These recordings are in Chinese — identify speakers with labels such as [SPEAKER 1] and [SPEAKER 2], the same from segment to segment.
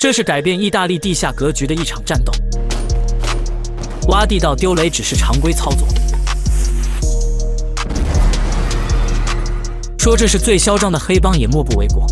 [SPEAKER 1] 这是改变意大利地下格局的一场战斗。挖地道丢雷只是常规操作。说这是最嚣张的黑帮也莫不为过。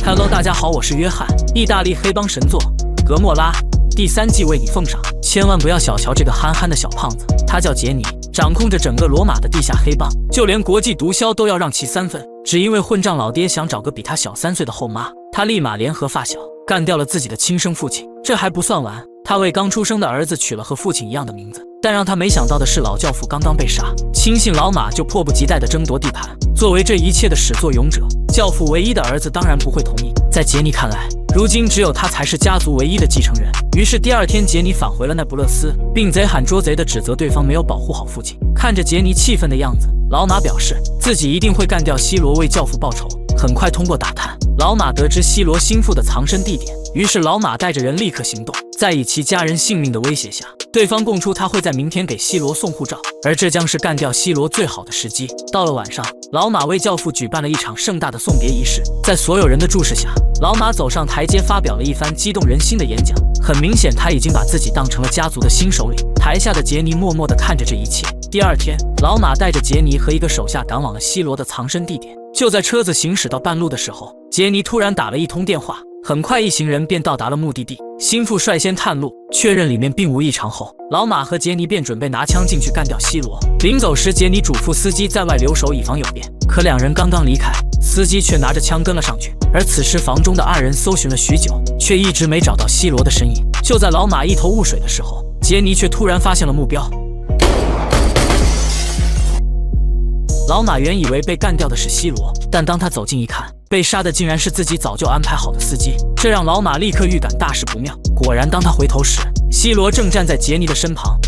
[SPEAKER 1] Hello， 大家好，我是约翰。意大利黑帮神作《格莫拉》第3季为你奉上，千万不要小瞧这个憨憨的小胖子，他叫杰尼，掌控着整个罗马的地下黑帮，就连国际毒枭都要让其3分，只因为混账老爹想找个比他小3岁的后妈，他立马联合发小干掉了自己的亲生父亲。这还不算完，他为刚出生的儿子取了和父亲一样的名字。但让他没想到的是，老教父刚刚被杀，亲信老马就迫不及待地争夺地盘。作为这一切的始作俑者，教父唯一的儿子当然不会同意。在杰尼看来，如今只有他才是家族唯一的继承人。于是第2天，杰尼返回了那不勒斯，并贼喊捉贼地指责对方没有保护好父亲。看着杰尼气愤的样子，老马表示自己一定会干掉西罗，为教父报仇。很快通过打探，老马得知西罗心腹的藏身地点，于是老马带着人立刻行动。在以其家人性命的威胁下，对方供出他会在明天给西罗送护照，而这将是干掉西罗最好的时机。到了晚上，老马为教父举办了一场盛大的送别仪式，在所有人的注视下，老马走上台阶，发表了一番激动人心的演讲。很明显，他已经把自己当成了家族的新首领。台下的杰尼默默地看着这一切。第2天，老马带着杰尼和一个手下赶往了西罗的藏身地点。就在车子行驶到半路的时候，杰尼突然打了一通电话。很快，一行人便到达了目的地。心腹率先探路，确认里面并无异常后，老马和杰尼便准备拿枪进去干掉西罗。临走时，杰尼嘱咐司机在外留守，以防有变。可2人刚刚离开，司机却拿着枪跟了上去。而此时，房中的2人搜寻了许久，却一直没找到西罗的身影。就在老马一头雾水的时候，杰尼却突然发现了目标。老马原以为被干掉的是西罗，但当他走近一看，被杀的竟然是自己早就安排好的司机，这让老马立刻预感大事不妙。果然，当他回头时，西罗正站在杰尼的身旁。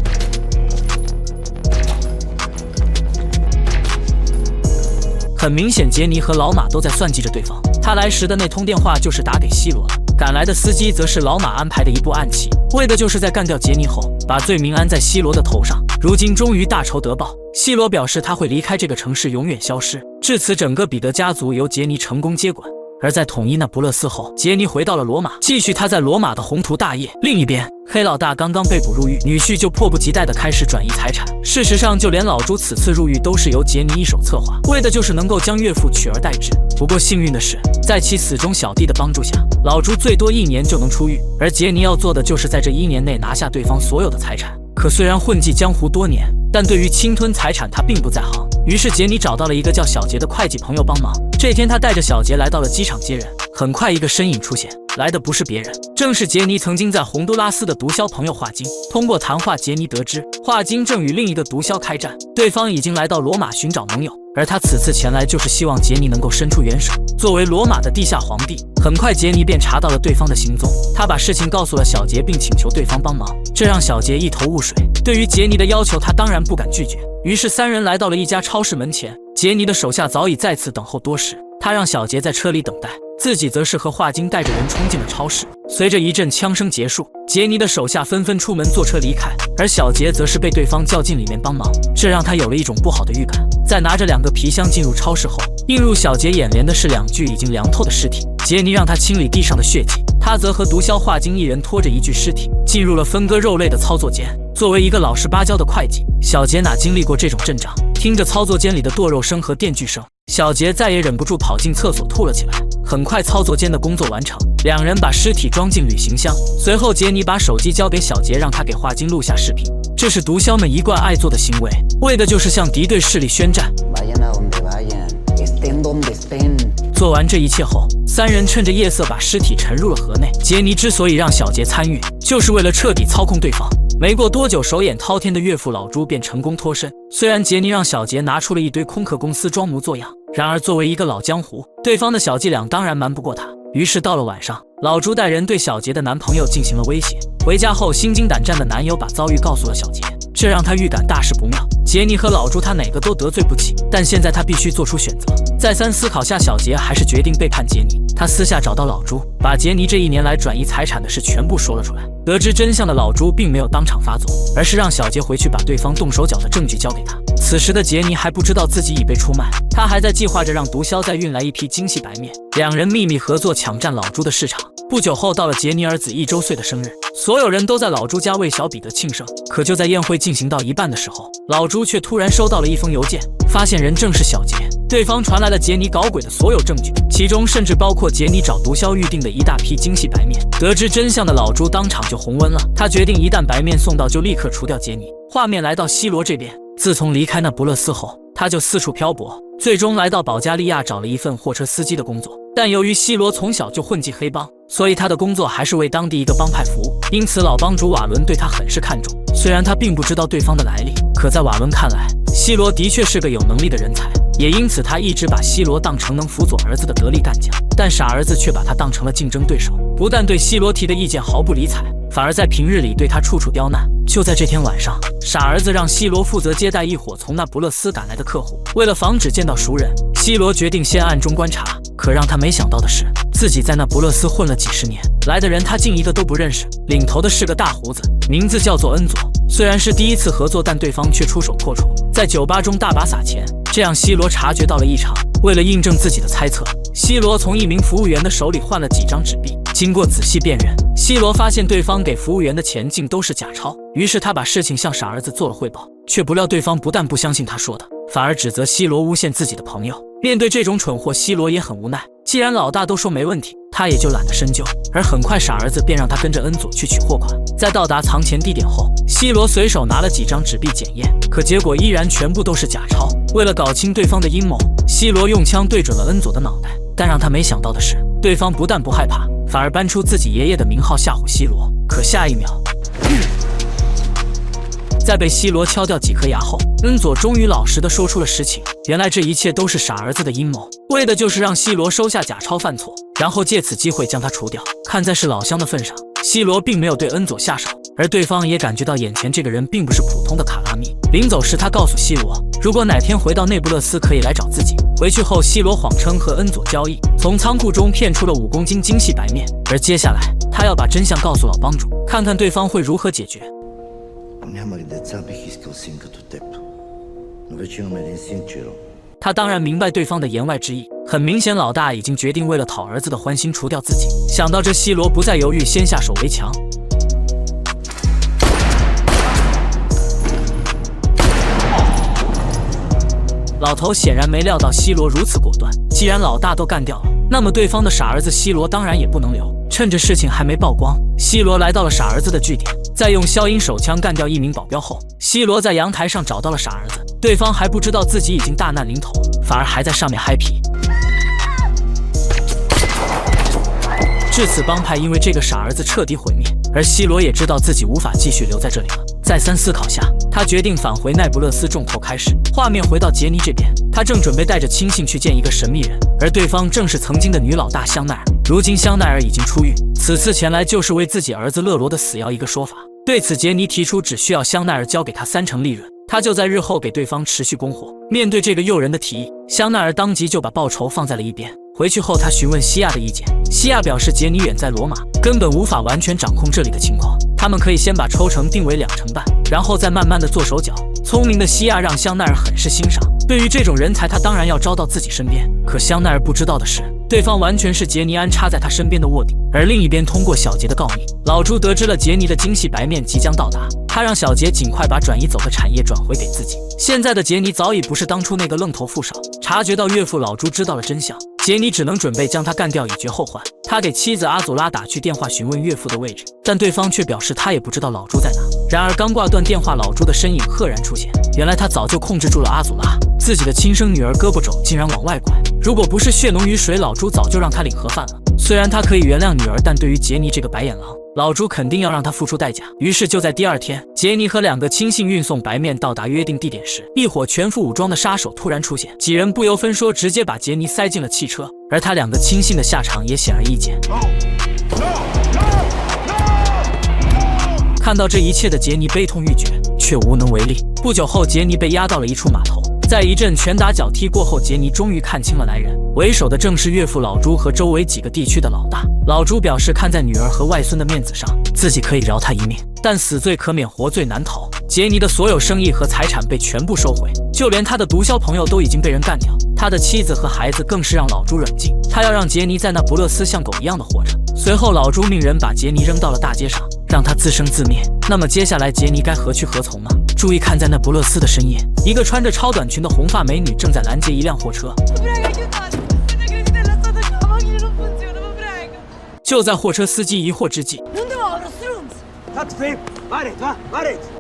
[SPEAKER 1] 很明显，杰尼和老马都在算计着对方。他来时的那通电话就是打给西罗了，赶来的司机则是老马安排的一步暗棋，为的就是在干掉杰尼后，把罪名安在西罗的头上。如今终于大仇得报，西罗表示他会离开这个城市，永远消失。至此，整个彼得家族由杰尼成功接管。而在统一那不勒斯后，杰尼回到了罗马，继续他在罗马的宏图大业。另一边，黑老大刚刚被捕入狱，女婿就迫不及待地开始转移财产。事实上，就连老朱此次入狱都是由杰尼一手策划，为的就是能够将岳父取而代之。不过幸运的是，在其死忠小弟的帮助下，老朱最多1年就能出狱，而杰尼要做的就是在这1年内拿下对方所有的财产。可虽然混迹江湖多年，但对于侵吞财产他并不在行。于是杰尼找到了一个叫小杰的会计朋友帮忙。这天，他带着小杰来到了机场接人。很快，一个身影出现，来的不是别人，正是杰尼曾经在洪都拉斯的毒枭朋友华金。通过谈话，杰尼得知华金正与另一个毒枭开战，对方已经来到罗马寻找盟友，而他此次前来就是希望杰尼能够伸出援手。作为罗马的地下皇帝，很快杰尼便查到了对方的行踪。他把事情告诉了小杰，并请求对方帮忙，这让小杰一头雾水。对于杰尼的要求，他当然不敢拒绝。于是3人来到了一家超市门前，杰尼的手下早已在此等候多时。他让小杰在车里等待，自己则是和华金带着人冲进了超市。随着一阵枪声结束，杰尼的手下纷纷出门坐车离开，而小杰则是被对方叫进里面帮忙，这让他有了一种不好的预感。在拿着2个皮箱进入超市后，映入小杰眼帘的是2具已经凉透的尸体。杰尼让他清理地上的血迹，他则和毒枭华金1人拖着1具尸体进入了分割肉类的操作间。作为一个老实巴交的会计，小杰哪经历过这种阵仗，听着操作间里的剁肉声和电锯声，小杰再也忍不住跑进厕所吐了起来。很快，操作间的工作完成，2人把尸体装进旅行箱。随后，杰尼把手机交给小杰，让他给华金录下视频。这是毒枭们一贯爱做的行为，为的就是向敌对势力宣战。做完这一切后，3人趁着夜色把尸体沉入了河内。杰尼之所以让小杰参与，就是为了彻底操控对方。没过多久，手眼滔天的岳父老朱便成功脱身。虽然杰尼让小杰拿出了一堆空壳公司装模作样，然而作为一个老江湖，对方的小伎俩当然瞒不过他。于是到了晚上，老朱带人对小杰的男朋友进行了威胁。回家后，心惊胆战的男友把遭遇告诉了小杰，这让他预感大事不妙。杰尼和老朱他哪个都得罪不起，但现在他必须做出选择。再三思考下，小杰还是决定背叛杰尼。他私下找到老朱，把杰尼这1年来转移财产的事全部说了出来。得知真相的老朱并没有当场发作，而是让小杰回去把对方动手脚的证据交给他。此时的杰尼还不知道自己已被出卖，他还在计划着让毒枭再运来一批精细白面，两人秘密合作抢占老朱的市场。不久后到了杰尼儿子1周岁的生日，所有人都在老朱家为小彼得庆生。可就在宴会进行到一半的时候，老朱却突然收到了一封邮件，发现人正是小杰。对方传来了杰尼搞鬼的所有证据，其中甚至包括杰尼找毒枭预定的一大批精细白面。得知真相的老朱当场就红温了，他决定一旦白面送到就立刻除掉杰尼。画面来到西罗这边，自从离开那不勒斯后，他就四处漂泊，最终来到保加利亚找了一份货车司机的工作。但由于西罗从小就混迹黑帮，所以他的工作还是为当地一个帮派服务，因此老帮主瓦伦对他很是看重。虽然他并不知道对方的来历，可在瓦伦看来，西罗的确是个有能力的人才，也因此他一直把西罗当成能辅佐儿子的得力干将。但傻儿子却把他当成了竞争对手，不但对西罗提的意见毫不理睬，反而在平日里对他处处刁难。就在这天晚上，傻儿子让西罗负责接待一伙从那不勒斯赶来的客户。为了防止见到熟人，西罗决定先暗中观察。可让他没想到的是，自己在那不勒斯混了几十年，来的人他竟一个都不认识。领头的是个大胡子，名字叫做恩佐。虽然是第一次合作，但对方却出手阔绰，在酒吧中大把撒钱，这让西罗察觉到了异常。为了印证自己的猜测，西罗从一名服务员的手里换了几张纸币。经过仔细辨认，西罗发现对方给服务员的钱竟都是假钞。于是他把事情向傻儿子做了汇报，却不料对方不但不相信他说的，反而指责西罗诬陷自己的朋友。面对这种蠢货，西罗也很无奈。既然老大都说没问题，他也就懒得深究。而很快，傻儿子便让他跟着恩佐去取货款。在到达藏钱地点后，西罗随手拿了几张纸币检验，可结果依然全部都是假钞。为了搞清对方的阴谋，西罗用枪对准了恩佐的脑袋。但让他没想到的是，对方不但不害怕，反而搬出自己爷爷的名号吓唬西罗。可下一秒，在被西罗敲掉几颗牙后，恩佐终于老实地说出了实情。原来这一切都是傻儿子的阴谋，为的就是让西罗收下假钞犯错，然后借此机会将他除掉。看在是老乡的份上，西罗并没有对恩佐下手，而对方也感觉到眼前这个人并不是普通的卡拉米。临走时，他告诉西罗，如果哪天回到内布勒斯可以来找自己。回去后，西罗谎称和恩佐交易，从仓库中骗出了5公斤精细白面，而接下来他要把真相告诉老帮主，看看对方会如何解决。他当然明白对方的言外之意，很明显老大已经决定为了讨儿子的欢心除掉自己。想到这，西罗不再犹豫，先下手为强。老头显然没料到西罗如此果断，既然老大都干掉了，那么对方的傻儿子西罗当然也不能留。趁着事情还没曝光，西罗来到了傻儿子的据点，在用消音手枪干掉一名保镖后，西罗在阳台上找到了傻儿子。对方还不知道自己已经大难临头，反而还在上面嗨皮。至此，帮派因为这个傻儿子彻底毁灭，而西罗也知道自己无法继续留在这里了。再三思考下，他决定返回奈不勒斯重头开始。画面回到杰尼这边，他正准备带着亲信去见一个神秘人，而对方正是曾经的女老大香奈儿。如今香奈儿已经出狱，此次前来就是为自己儿子勒罗的死要一个说法。对此，杰尼提出只需要香奈儿交给他30%利润，他就在日后给对方持续供货。面对这个诱人的提议，香奈儿当即就把报酬放在了一边。回去后，他询问西亚的意见，西亚表示杰尼远在罗马，根本无法完全掌控这里的情况，他们可以先把抽成定为2成半，然后再慢慢的做手脚。聪明的西亚让香奈儿很是欣赏，对于这种人才，他当然要招到自己身边。可香奈儿不知道的是，对方完全是杰尼安插在他身边的卧底。而另一边，通过小杰的告密，老朱得知了杰尼的精细白面即将到达，他让小杰尽快把转移走的产业转回给自己。现在的杰尼早已不是当初那个愣头富少，察觉到岳父老朱知道了真相，杰尼只能准备将他干掉以绝后患。他给妻子阿祖拉打去电话询问岳父的位置，但对方却表示他也不知道老朱在哪。然而刚挂断电话，老朱的身影赫然出现，原来他早就控制住了阿祖拉，自己的亲生女儿胳膊肘竟然往外拐，如果不是血浓于水，老朱早就让他领盒饭了。虽然他可以原谅女儿，但对于杰尼这个白眼狼，老朱肯定要让他付出代价。于是就在第2天，杰尼和2个亲信运送白面到达约定地点时，一伙全副武装的杀手突然出现，几人不由分说直接把杰尼塞进了汽车，而他2个亲信的下场也显而易见。看到这一切的杰尼悲痛欲绝，却无能为力。不久后，杰尼被押到了一处码头，在一阵拳打脚踢过后，杰尼终于看清了来人，为首的正是岳父老朱和周围几个地区的老大。老朱表示，看在女儿和外孙的面子上，自己可以饶他一命，但死罪可免，活罪难逃。杰尼的所有生意和财产被全部收回，就连他的毒枭朋友都已经被人干掉。他的妻子和孩子更是让老朱软禁，他要让杰尼在那不勒斯像狗一样的活着。随后，老朱命人把杰尼扔到了大街上，让他自生自灭。那么接下来杰尼该何去何从呢？注意看，在那不勒斯的深夜，一个穿着超短裙的红发美女正在拦截一辆货车。就在货车司机疑惑之际，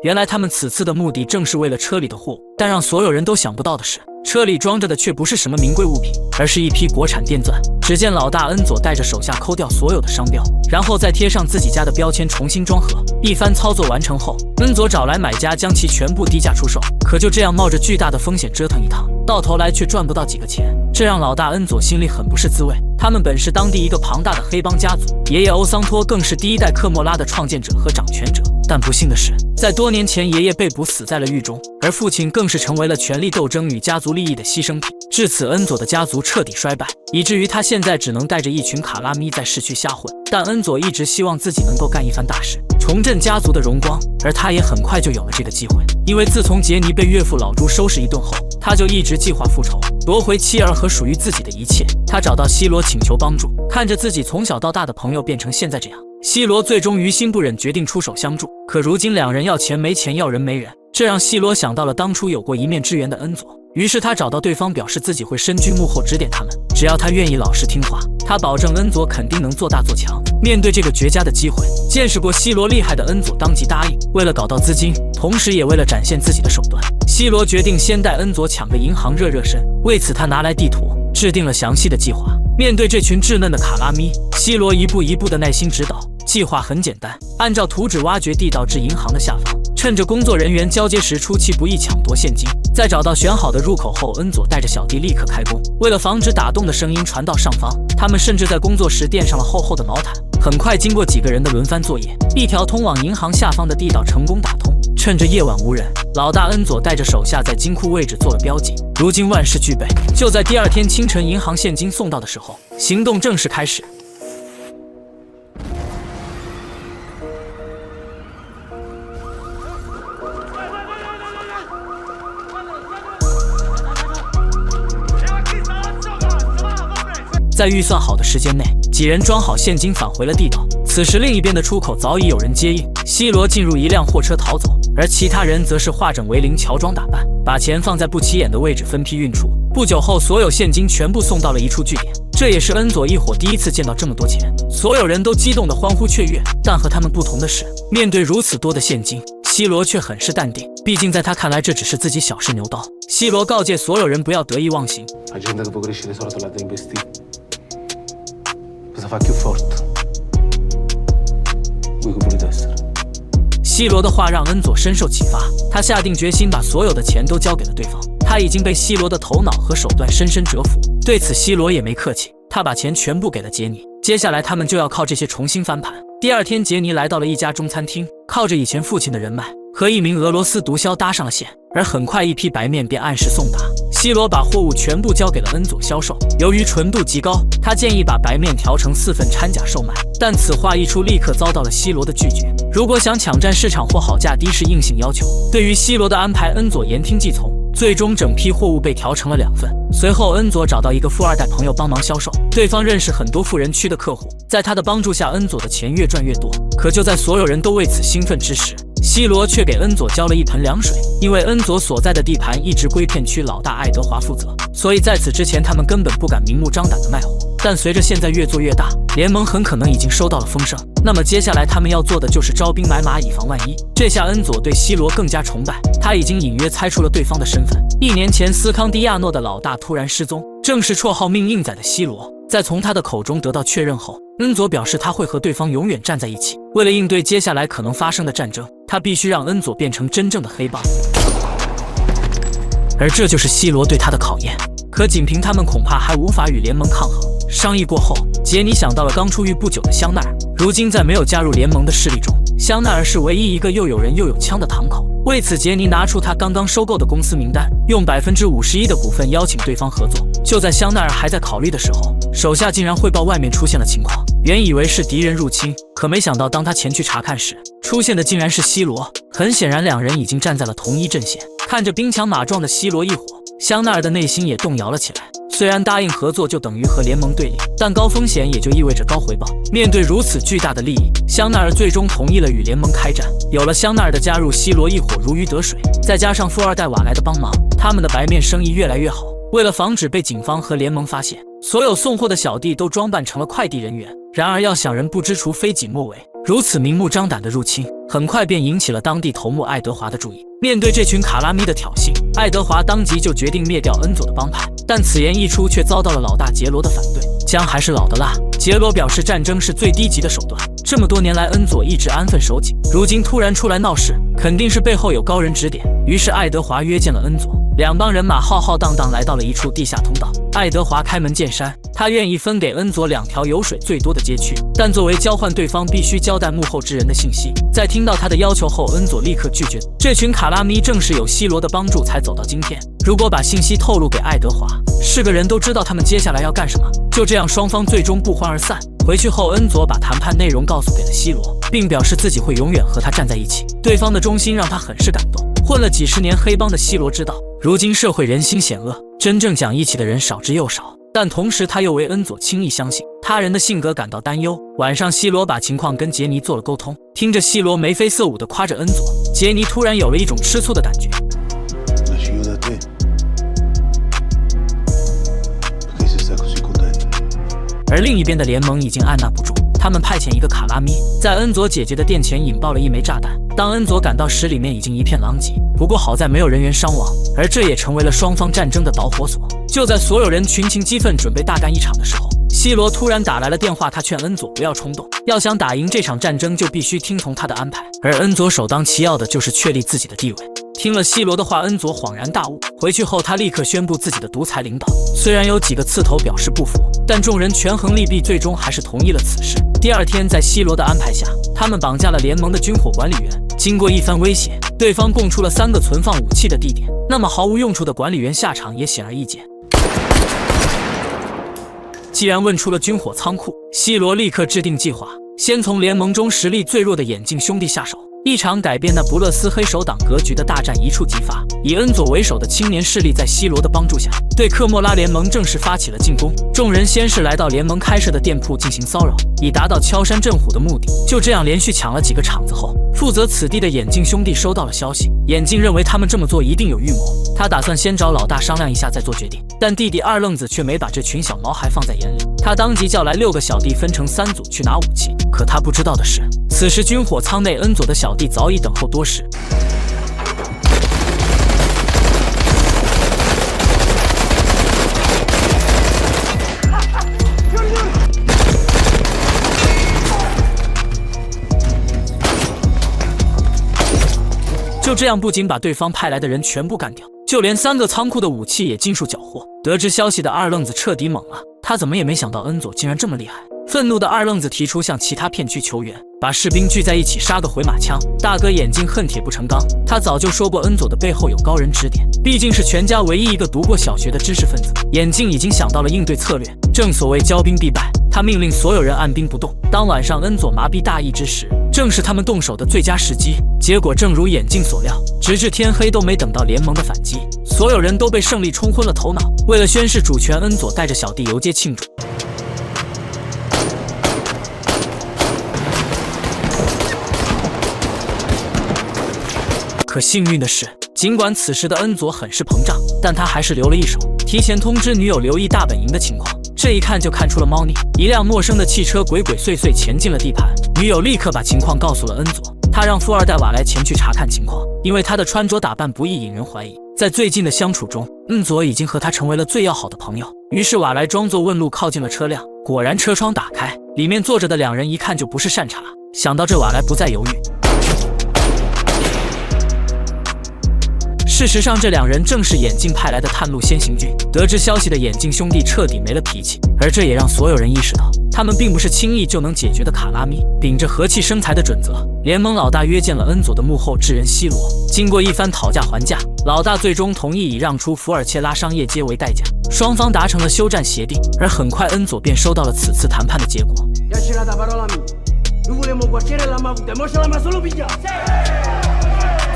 [SPEAKER 1] 原来他们此次的目的正是为了车里的货物，但让所有人都想不到的是，车里装着的却不是什么名贵物品，而是一批国产电钻。只见老大恩佐带着手下抠掉所有的商标，然后再贴上自己家的标签，重新装盒。一番操作完成后，恩佐找来买家将其全部低价出售。可就这样冒着巨大的风险折腾一趟，到头来却赚不到几个钱，这让老大恩佐心里很不是滋味。他们本是当地一个庞大的黑帮家族，爷爷欧桑托更是第一代科莫拉的创建者和掌权者。但不幸的是，在多年前，爷爷被捕死在了狱中，而父亲更是成为了权力斗争与家族利益的牺牲品。至此，恩佐的家族彻底衰败，以至于他现在只能带着一群卡拉咪在市区瞎混。但恩佐一直希望自己能够干一番大事，重振家族的荣光，而他也很快就有了这个机会。因为自从杰尼被岳父老朱收拾一顿后，他就一直计划复仇，夺回妻儿和属于自己的一切。他找到西罗请求帮助，看着自己从小到大的朋友变成现在这样，西罗最终于心不忍，决定出手相助。可如今两人要钱没钱，要人没人，这让西罗想到了当初有过一面之缘的恩佐。于是他找到对方，表示自己会身居幕后指点他们，只要他愿意老实听话，他保证恩佐肯定能做大做强。面对这个绝佳的机会，见识过西罗厉害的恩佐当即答应。为了搞到资金，同时也为了展现自己的手段，西罗决定先带恩佐抢个银行热热身。为此，他拿来地图，制定了详细的计划。面对这群稚嫩的卡拉咪，西罗一步一步的耐心指导。计划很简单，按照图纸挖掘地道至银行的下方，趁着工作人员交接时出其不意抢夺现金。在找到选好的入口后，恩佐带着小弟立刻开工。为了防止打洞的声音传到上方，他们甚至在工作时垫上了厚厚的毛毯。很快，经过几个人的轮番作业，一条通往银行下方的地道成功打通。趁着夜晚无人，老大恩佐带着手下在金库位置做了标记。如今万事俱备，就在第二天清晨，银行现金送到的时候，行动正式开始。在预算好的时间内，几人装好现金返回了地道。此时另一边的出口早已有人接应，西罗进入一辆货车逃走，而其他人则是化整为零，乔装打扮，把钱放在不起眼的位置分批运出。不久后，所有现金全部送到了一处据点，这也是恩佐一伙第一次见到这么多钱，所有人都激动地欢呼雀跃。但和他们不同的是，面对如此多的现金，西罗却很是淡定，毕竟在他看来这只是自己小试牛刀。西罗告诫所有人不要得意忘形。西罗的话让恩佐深受启发，他下定决心把所有的钱都交给了对方。他已经被西罗的头脑和手段深深折服，对此西罗也没客气，他把钱全部给了杰尼。接下来他们就要靠这些重新翻盘。第二天，杰尼来到了一家中餐厅，靠着以前父亲的人脉，和一名俄罗斯毒枭搭上了线，而很快一批白面便按时送达。西罗把货物全部交给了恩佐销售，由于纯度极高，他建议把白面调成4份掺假售卖，但此话一出，立刻遭到了西罗的拒绝。如果想抢占市场或好价低是硬性要求，对于西罗的安排，恩佐言听计从。最终整批货物被调成了2份。随后恩佐找到一个富二代朋友帮忙销售，对方认识很多富人区的客户，在他的帮助下，恩佐的钱越赚越多。可就在所有人都为此兴奋之时，西罗却给恩佐浇了一盆凉水。因为恩佐所在的地盘一直归片区老大爱德华负责，所以在此之前他们根本不敢明目张胆的卖货。但随着现在越做越大，联盟很可能已经收到了风声，那么接下来他们要做的就是招兵买马，以防万一。这下恩佐对西罗更加崇拜，他已经隐约猜出了对方的身份。1年前斯康迪亚诺的老大突然失踪，正是绰号命硬仔的西罗。在从他的口中得到确认后，恩佐表示他会和对方永远站在一起。为了应对接下来可能发生的战争，他必须让恩佐变成真正的黑帮，而这就是西罗对他的考验。可仅凭他们恐怕还无法与联盟抗衡。商议过后，杰尼想到了刚出狱不久的香奈儿。如今在没有加入联盟的势力中，香奈儿是唯一一个又有人又有枪的堂口。为此，杰尼拿出他刚刚收购的公司名单，用51%的股份邀请对方合作。就在香奈儿还在考虑的时候，手下竟然汇报外面出现了情况。原以为是敌人入侵，可没想到当他前去查看时，出现的竟然是西罗。很显然，两人已经站在了同一阵线。看着兵强马壮的西罗一伙，香奈儿的内心也动摇了起来。虽然答应合作就等于和联盟对立，但高风险也就意味着高回报。面对如此巨大的利益，香奈儿最终同意了与联盟开战。有了香奈儿的加入，西罗一伙如鱼得水，再加上富二代瓦莱的帮忙，他们的白面生意越来越好。为了防止被警方和联盟发现，所有送货的小弟都装扮成了快递人员。然而要想人不知，除非己莫为。如此明目张胆的入侵，很快便引起了当地头目爱德华的注意。面对这群卡拉咪的挑衅，爱德华当即就决定灭掉恩佐的帮派。但此言一出，却遭到了老大杰罗的反对。姜还是老的辣，杰罗表示战争是最低级的手段。这么多年来，恩佐一直安分守己，如今突然出来闹事，肯定是背后有高人指点。于是爱德华约见了恩佐，两帮人马浩浩荡荡来到了一处地下通道。爱德华开门见山，他愿意分给恩佐2条油水最多的街区，但作为交换，对方必须交代幕后之人的信息。在听到他的要求后，恩佐立刻拒绝。这群卡拉咪正是有西罗的帮助才走到今天，如果把信息透露给爱德华，是个人都知道他们接下来要干什么。就这样，双方最终不欢而散。回去后，恩佐把谈判内容告诉给了西罗，并表示自己会永远和他站在一起。对方的忠心让他很是感动。混了几十年黑帮的西罗知道，如今社会人心险恶，真正讲义气的人少之又少。但同时他又为恩佐轻易相信他人的性格感到担忧。晚上，西罗把情况跟杰尼做了沟通，听着西罗眉飞色舞地夸着恩佐，杰尼突然有了一种吃醋的感觉。而另一边的联盟已经按捺不住，他们派遣一个卡拉咪在恩佐姐姐的店前引爆了一枚炸弹。当恩佐赶到时，里面已经一片狼藉，不过好在没有人员伤亡，而这也成为了双方战争的导火索。就在所有人群情激愤准备大干一场的时候，西罗突然打来了电话，他劝恩佐不要冲动，要想打赢这场战争就必须听从他的安排。而恩佐首当其要的就是确立自己的地位。听了西罗的话，恩佐恍然大悟。回去后，他立刻宣布自己的独裁领导。虽然有几个刺头表示不服，但众人权衡利弊，最终还是同意了此事。第二天，在西罗的安排下，他们绑架了联盟的军火管理员。经过一番威胁，对方供出了3个存放武器的地点。那么毫无用处的管理员下场也显而易见。既然问出了军火仓库，西罗立刻制定计划，先从联盟中实力最弱的眼镜兄弟下手。一场改变那不勒斯黑手党格局的大战一触即发。以恩佐为首的青年势力在西罗的帮助下，对科莫拉联盟正式发起了进攻。众人先是来到联盟开设的店铺进行骚扰，以达到敲山震虎的目的。就这样连续抢了几个场子后，负责此地的眼镜兄弟收到了消息。眼镜认为他们这么做一定有预谋，他打算先找老大商量一下再做决定。但弟弟二愣子却没把这群小毛孩放在眼里，他当即叫来6个小弟分成3组去拿武器。可他不知道的是，此时军火仓内恩佐的小弟早已等候多时。就这样，不仅把对方派来的人全部干掉，就连3个仓库的武器也尽数缴获。得知消息的二愣子彻底懵了，他怎么也没想到恩佐竟然这么厉害。愤怒的二愣子提出向其他片区求援，把士兵聚在一起杀个回马枪。大哥眼镜恨铁不成钢，他早就说过恩佐的背后有高人指点，毕竟是全家唯一一个读过小学的知识分子。眼镜已经想到了应对策略，正所谓骄兵必败，他命令所有人按兵不动。当晚上恩佐麻痹大意之时，正是他们动手的最佳时机。结果正如眼镜所料，直至天黑都没等到联盟的反击，所有人都被胜利冲昏了头脑。为了宣示主权，恩佐带着小弟游街庆祝。可幸运的是，尽管此时的恩佐很是膨胀，但他还是留了一手，提前通知女友留意大本营的情况。这一看就看出了猫腻。一辆陌生的汽车鬼鬼祟祟前进了地盘，女友立刻把情况告诉了恩佐。他让富二代瓦莱前去查看情况，因为他的穿着打扮不易引人怀疑。在最近的相处中，恩佐已经和他成为了最要好的朋友。于是瓦莱装作问路靠近了车辆，果然车窗打开，里面坐着的2人一看就不是善茬。想到这，瓦莱不再犹豫。事实上，这2人正是眼镜派来的探路先行军。得知消息的眼镜兄弟彻底没了脾气，而这也让所有人意识到，他们并不是轻易就能解决的卡拉咪。秉着和气生财的准则，联盟老大约见了恩佐的幕后智人西罗。经过一番讨价还价，老大最终同意以让出福尔切拉商业街为代价，双方达成了休战协定。而很快，恩佐便收到了此次谈判的结果。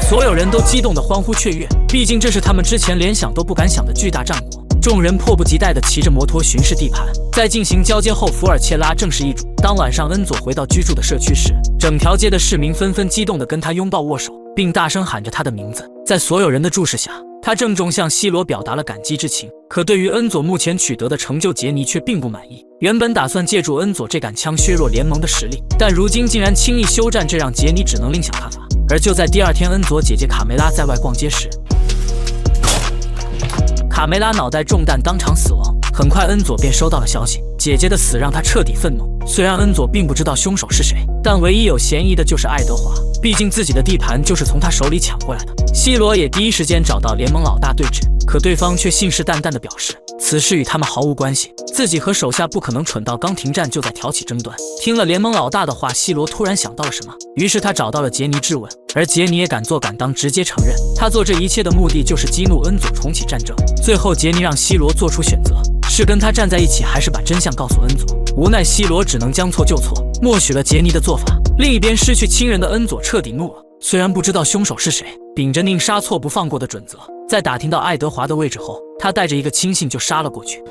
[SPEAKER 1] 所有人都激动地欢呼雀跃，毕竟这是他们之前连想都不敢想的巨大战果。众人迫不及待地骑着摩托巡视地盘。在进行交接后，福尔切拉正式易主。当晚上恩佐回到居住的社区时，整条街的市民纷纷激动地跟他拥抱握手，并大声喊着他的名字。在所有人的注视下，他郑重向西罗表达了感激之情。可对于恩佐目前取得的成就，杰尼却并不满意。原本打算借助恩佐这杆枪削弱联盟的实力，但如今竟然轻易休战，这让杰尼只能另想办法。而就在第二天，恩佐姐姐卡梅拉在外逛街时，卡梅拉脑袋中弹，当场死亡。很快，恩佐便收到了消息，姐姐的死让他彻底愤怒。虽然恩佐并不知道凶手是谁，但唯一有嫌疑的就是爱德华，毕竟自己的地盘就是从他手里抢过来的。西罗也第一时间找到联盟老大对峙，可对方却信誓旦旦地表示此事与他们毫无关系，自己和手下不可能蠢到刚停战就在挑起争端。听了联盟老大的话，西罗突然想到了什么，于是他找到了杰尼质问，而杰尼也敢做敢当，直接承认他做这一切的目的就是激怒恩佐，重启战争。最后杰尼让西罗做出选择，是跟他站在一起，还是把真相告诉恩佐。无奈西罗只能将错就错，默许了杰尼的做法。另一边，失去亲人的恩佐彻底怒了，虽然不知道凶手是谁，秉着宁杀错不放过的准则，在打听到爱德华的位置后，他带着一个亲信就杀了过去。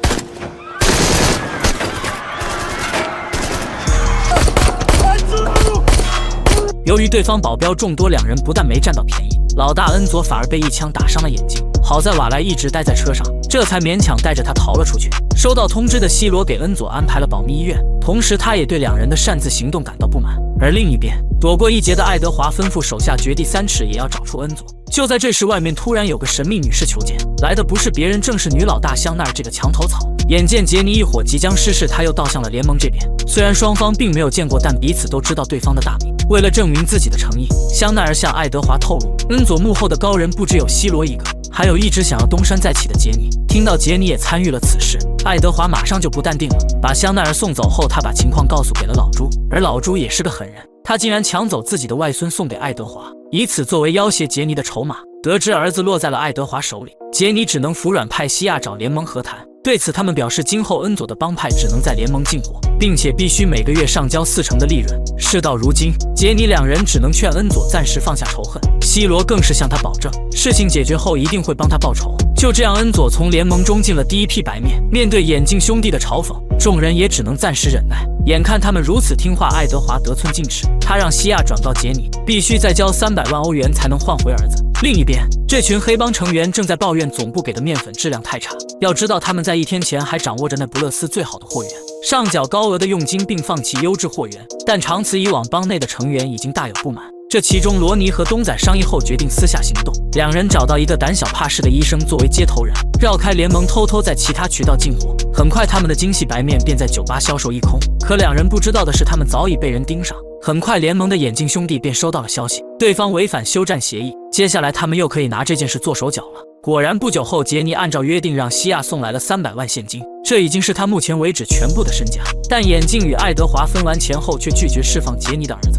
[SPEAKER 1] 由于对方保镖众多，两人不但没占到便宜，老大恩佐反而被一枪打伤了眼睛。好在瓦莱一直待在车上，这才勉强带着他逃了出去。收到通知的西罗给恩佐安排了保密医院，同时他也对两人的擅自行动感到不满。而另一边，躲过一劫的爱德华吩咐手下掘地3尺也要找出恩佐。就在这时，外面突然有个神秘女士求见，来的不是别人，正是女老大香奈儿这个墙头草。眼见杰尼一伙即将失势，他又倒向了联盟这边。虽然双方并没有见过，但彼此都知道对方的大名。为了证明自己的诚意，香奈儿向爱德华透露，恩佐幕后的高人不只有西罗一个，还有一直想要东山再起的杰尼。听到杰尼也参与了此事，爱德华马上就不淡定了。把香奈儿送走后，他把情况告诉给了老朱，而老朱也是个狠人，他竟然抢走自己的外孙送给爱德华，以此作为要挟杰尼的筹码。得知儿子落在了爱德华手里，杰尼只能服软，派西亚找联盟和谈。对此，他们表示今后恩佐的帮派只能在联盟进货，并且必须每个月上交40%的利润。事到如今，杰尼两人只能劝恩佐暂时放下仇恨，西罗更是向他保证，事情解决后一定会帮他报仇。就这样，恩佐从联盟中进了第一批白面。面对眼镜兄弟的嘲讽，众人也只能暂时忍耐。眼看他们如此听话，爱德华得寸进尺，他让西亚转告杰尼，必须再交300万欧元才能换回儿子。另一边，这群黑帮成员正在抱怨总部给的面粉质量太差。要知道，他们在1天前还掌握着那不勒斯最好的货源，上缴高额的佣金并放弃优质货源，但长此以往，帮内的成员已经大有不满。这其中，罗尼和东仔商议后决定私下行动，两人找到一个胆小怕事的医生作为接头人，绕开联盟，偷偷在其他渠道进货。很快，他们的精细白面便在酒吧销售一空。可两人不知道的是，他们早已被人盯上。很快，联盟的眼镜兄弟便收到了消息，对方违反休战协议。接下来，他们又可以拿这件事做手脚了。果然，不久后，杰尼按照约定让西亚送来了300万现金，这已经是他目前为止全部的身家。但眼镜与爱德华分完钱后，却拒绝释放杰尼的儿子。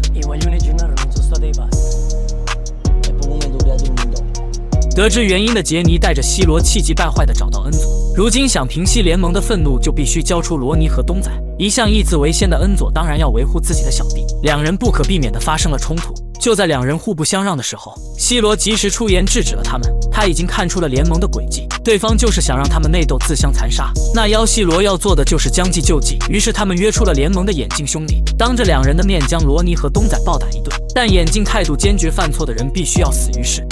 [SPEAKER 1] 得知原因的杰尼带着西罗气急败坏地找到恩佐，如今想平息联盟的愤怒，就必须交出罗尼和东仔。一向义字为先的恩佐当然要维护自己的小弟，两人不可避免地发生了冲突。就在两人互不相让的时候，西罗及时出言制止了他们。他已经看出了联盟的诡计，对方就是想让他们内斗自相残杀。那妖西罗要做的就是将计就计，于是他们约出了联盟的眼镜兄弟，当着两人的面将罗尼和东仔暴打一顿。但眼镜态度坚决，犯错的人必须要死于世。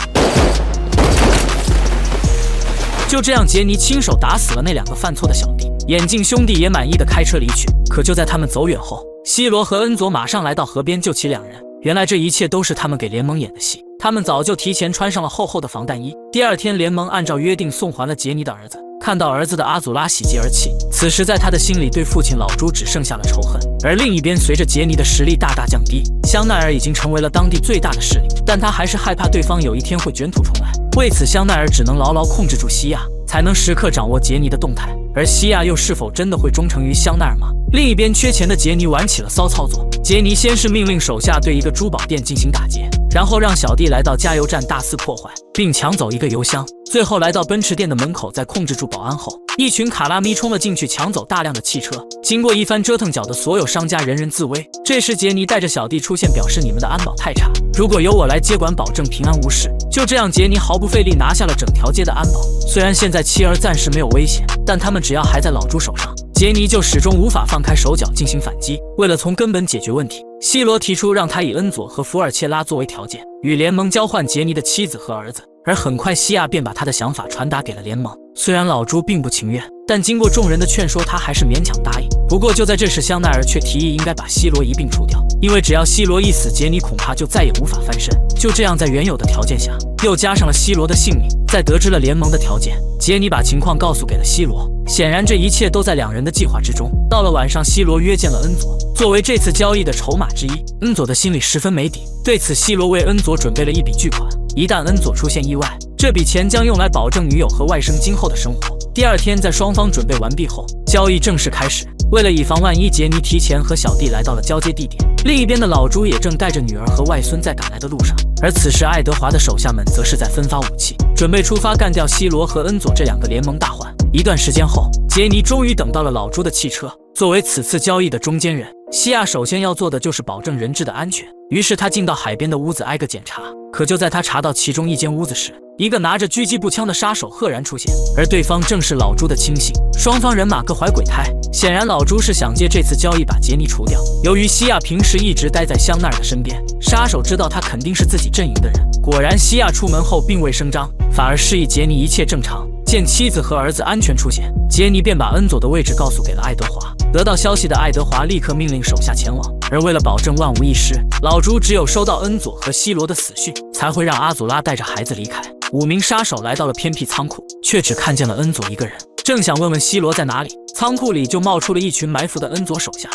[SPEAKER 1] 就这样，杰尼亲手打死了那2个犯错的小弟，眼镜兄弟也满意的开车离去。可就在他们走远后，西罗和恩佐马上来到河边救起两人。原来这一切都是他们给联盟演的戏，他们早就提前穿上了厚厚的防弹衣。第二天，联盟按照约定送还了杰尼的儿子。看到儿子的阿祖拉喜极而泣，此时在他的心里对父亲老朱只剩下了仇恨。而另一边，随着杰尼的实力大大降低，香奈儿已经成为了当地最大的势力，但他还是害怕对方有一天会卷土重来。为此，香奈儿只能牢牢控制住西亚，才能时刻掌握杰尼的动态。而西亚又是否真的会忠诚于香奈儿吗？另一边，缺钱的杰尼玩起了骚操作，杰尼先是命令手下对一个珠宝店进行打劫，然后让小弟来到加油站大肆破坏，并抢走一个油箱。最后来到奔驰店的门口，在控制住保安后，一群卡拉咪冲了进去，抢走大量的汽车。经过一番折腾，搅得所有商家人人自危。这时杰尼带着小弟出现，表示你们的安保太差，如果由我来接管，保证平安无事。就这样，杰尼毫不费力拿下了整条街的安保。虽然现在妻儿暂时没有危险，但他们只要还在老朱手上，杰尼就始终无法放开手脚进行反击。为了从根本解决问题，西罗提出让他以恩佐和福尔切拉作为条件，与联盟交换杰尼的妻子和儿子。而很快西亚便把他的想法传达给了联盟。虽然老朱并不情愿，但经过众人的劝说，他还是勉强答应。不过就在这时，香奈儿却提议应该把西罗一并除掉，因为只要西罗一死，杰尼恐怕就再也无法翻身。就这样，在原有的条件下，又加上了西罗的性命。在得知了联盟的条件，杰尼把情况告诉给了西罗。显然这一切都在两人的计划之中。到了晚上，西罗约见了恩佐，作为这次交易的筹码之一。恩佐的心里十分没底，对此西罗为恩佐准备了一笔巨款，一旦恩佐出现意外，这笔钱将用来保证女友和外甥今后的生活。第二天，在双方准备完毕后，交易正式开始。为了以防万一，杰尼提前和小弟来到了交接地点。另一边的老朱也正带着女儿和外孙在赶来的路上，而此时爱德华的手下们则是在分发武器，准备出发干掉西罗和恩佐这两个联盟大患。一段时间后，杰尼终于等到了老朱的汽车。作为此次交易的中间人，西亚首先要做的就是保证人质的安全。于是他进到海边的屋子挨个检查，可就在他查到其中一间屋子时，一个拿着狙击步枪的杀手赫然出现，而对方正是老朱的亲信。双方人马各怀鬼胎，显然老朱是想借这次交易把杰尼除掉。由于西亚平时一直待在香奈儿的身边，杀手知道他肯定是自己阵营的人。果然，西亚出门后并未声张，反而示意杰尼一切正常。见妻子和儿子安全出现，杰尼便把恩佐的位置告诉给了爱德华。得到消息的爱德华立刻命令手下前往，而为了保证万无一失，老朱只有收到恩佐和西罗的死讯，才会让阿祖拉带着孩子离开。5名杀手来到了偏僻仓库，却只看见了恩佐一个人，正想问问西罗在哪里，仓库里就冒出了一群埋伏的恩佐手下。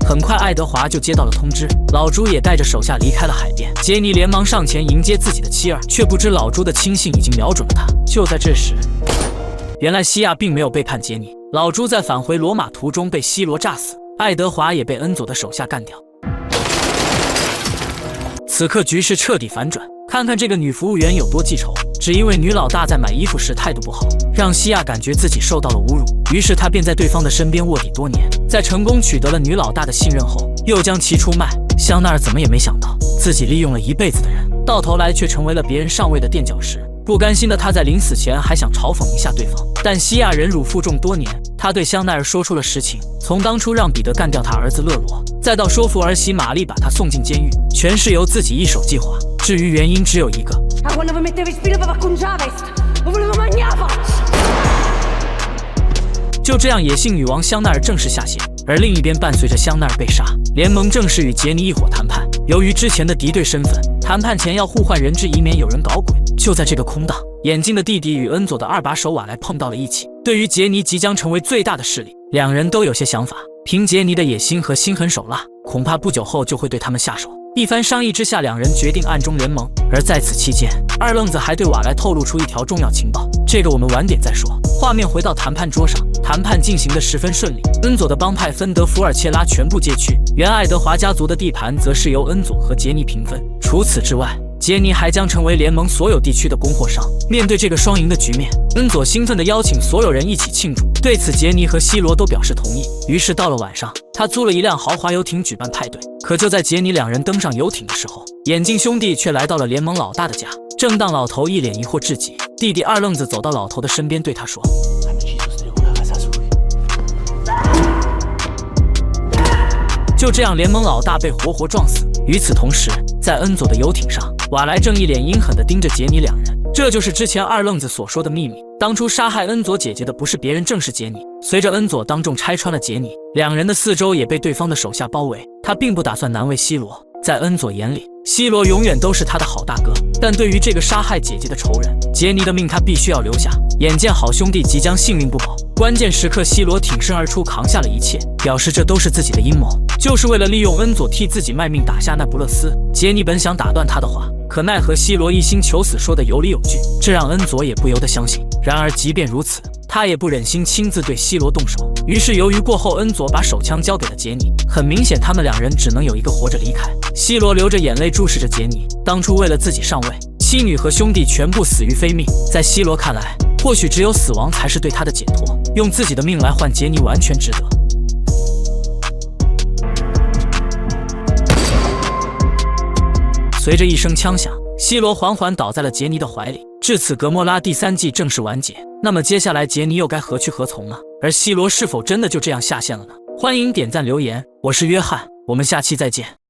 [SPEAKER 1] 很快，爱德华就接到了通知，老朱也带着手下离开了海边。杰尼连忙上前迎接自己的妻儿，却不知老朱的亲信已经瞄准了他。就在这时，原来西亚并没有背叛杰尼，老朱在返回罗马途中被西罗炸死，爱德华也被恩佐的手下干掉。此刻局势彻底反转，看看这个女服务员有多记仇，只因为女老大在买衣服时态度不好，让西亚感觉自己受到了侮辱，于是他便在对方的身边卧底多年，在成功取得了女老大的信任后，又将其出卖。香奈儿怎么也没想到，自己利用了一辈子的人，到头来却成为了别人上位的垫脚石。不甘心的他在临死前还想嘲讽一下对方，但西亚忍辱负重多年，他对香奈儿说出了实情，从当初让彼得干掉他儿子勒罗，再到说服儿媳玛丽把他送进监狱，全是由自己一手计划。至于原因，只有一个。就这样，野性女王香奈儿正式下线。而另一边，伴随着香奈儿被杀，联盟正式与杰尼一伙谈判。由于之前的敌对身份，谈判前要互换人质，以免有人搞鬼。就在这个空档，眼镜的弟弟与恩佐的2把手瓦莱碰到了一起。对于杰尼即将成为最大的势力，两人都有些想法。凭杰尼的野心和心狠手辣，恐怕不久后就会对他们下手。一番商议之下，两人决定暗中联盟。而在此期间，二愣子还对瓦莱透露出一条重要情报，这个我们晚点再说。画面回到谈判桌上，谈判进行得十分顺利。恩佐的帮派芬德福尔切拉全部皆区，原爱德华家族的地盘则是由恩佐和杰尼平分。除此之外，杰尼还将成为联盟所有地区的供货商。面对这个双赢的局面，恩佐兴奋地邀请所有人一起庆祝。对此，杰尼和西罗都表示同意。于是到了晚上，他租了一辆豪华游艇举办派对。可就在杰尼两人登上游艇的时候，眼镜兄弟却来到了联盟老大的家。正当老头一脸疑惑至极，弟弟二愣子走到老头的身边，对他说：“就这样，联盟老大被活活撞死。”与此同时，在恩佐的游艇上，瓦莱正一脸阴狠地盯着杰尼两人。这就是之前二愣子所说的秘密。当初杀害恩佐姐姐的不是别人，正是杰尼。随着恩佐当众拆穿了杰尼，两人的四周也被对方的手下包围。他并不打算难为西罗，在恩佐眼里，西罗永远都是他的好大哥。但对于这个杀害姐姐的仇人，杰尼的命他必须要留下。眼见好兄弟即将性命不保，关键时刻西罗挺身而出，扛下了一切，表示这都是自己的阴谋，就是为了利用恩佐替自己卖命打下那不勒斯。杰尼本想打断他的话，可奈何西罗一心求死，说的有理有据，这让恩佐也不由得相信。然而即便如此，他也不忍心亲自对西罗动手，于是犹豫过后，恩佐把手枪交给了杰尼。很明显，他们两人只能有一个活着离开。西罗流着眼泪注视着杰尼，当初为了自己上位，妻女和兄弟全部死于非命，在西罗看来，或许只有死亡才是对他的解脱，用自己的命来换杰尼完全值得。随着一声枪响，西罗缓缓倒在了杰尼的怀里。至此，格莫拉第3季正式完结。那么接下来杰尼又该何去何从呢？而西罗是否真的就这样下线了呢？欢迎点赞留言，我是约翰，我们下期再见。